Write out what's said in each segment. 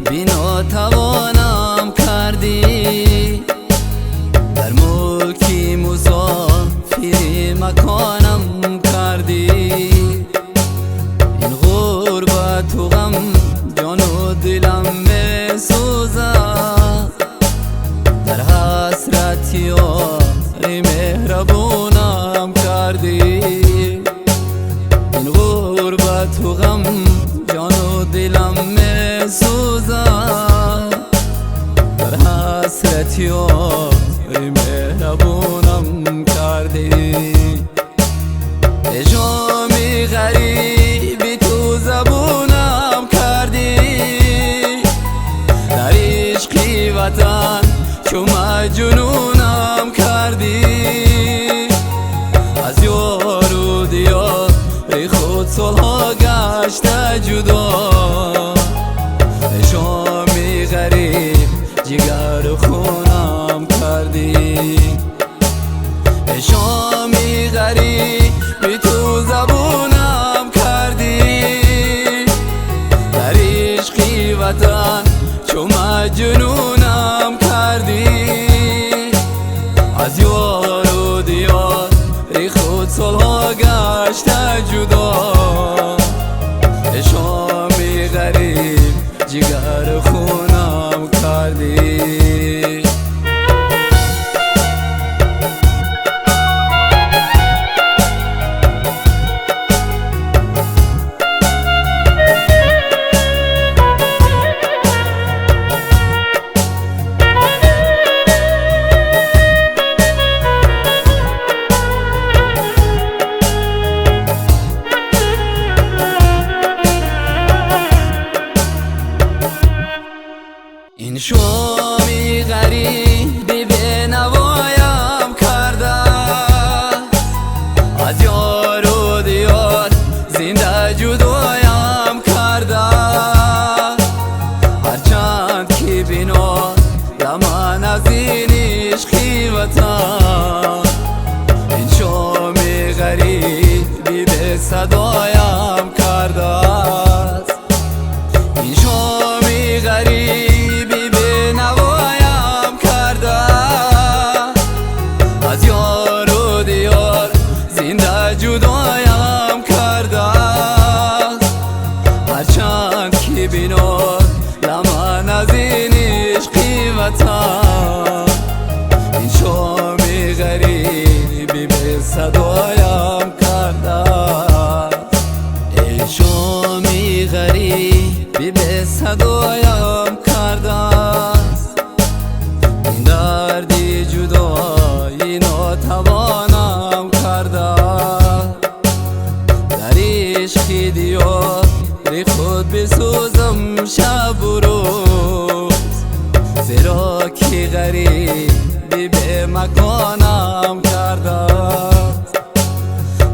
بی ناتوانم کردی، در ملکی مسافری مکانم کردی. این غربت و غم جان و دلم می سوزد، در حسرت یاری مهربونم کردی. این غربت و غم جان و دلم می سوزد، در حسرت یاری مهربونم کردی. ای جامی غریبی تو زبونم کردی، در عشقی وطن چو مجنونم کردی. از یار و دیار خود صلح گشته جدا، ای شامی غریب جگر خونم کردی. ای شامی غریب بی تو زبونم کردی، در عشقی وطن چو مجنونم کردی. از یار و دیار خود صلح گشته جدا، ای شامی غریب جگر خونم کردی. این شامی غریبی به نوایم کرده، از یار و دیار زنده جدایم کرده. هرچند که بینا من از این عشقی وطن، این شامی غریبی به صدایم کرده. این شامی غریب جدایم کرده، هرچند که بیناد لمن از این عشقی وطن. این شامی غریبی به صدایم کرده، ای شامی غریبی به صدایم کرده. این دردی جدایی ناتوانم کرده، عشقی دیاری خود بسوزم شب و روز. زیرا که غریبی به مکانم کرده،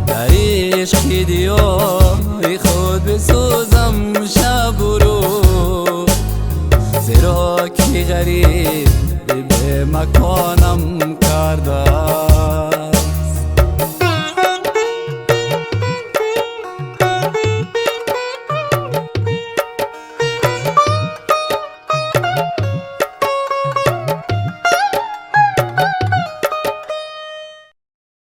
در عشقی دیاری خود بسوزم شب و روز. زیرا که غریبی به مکانم کرده.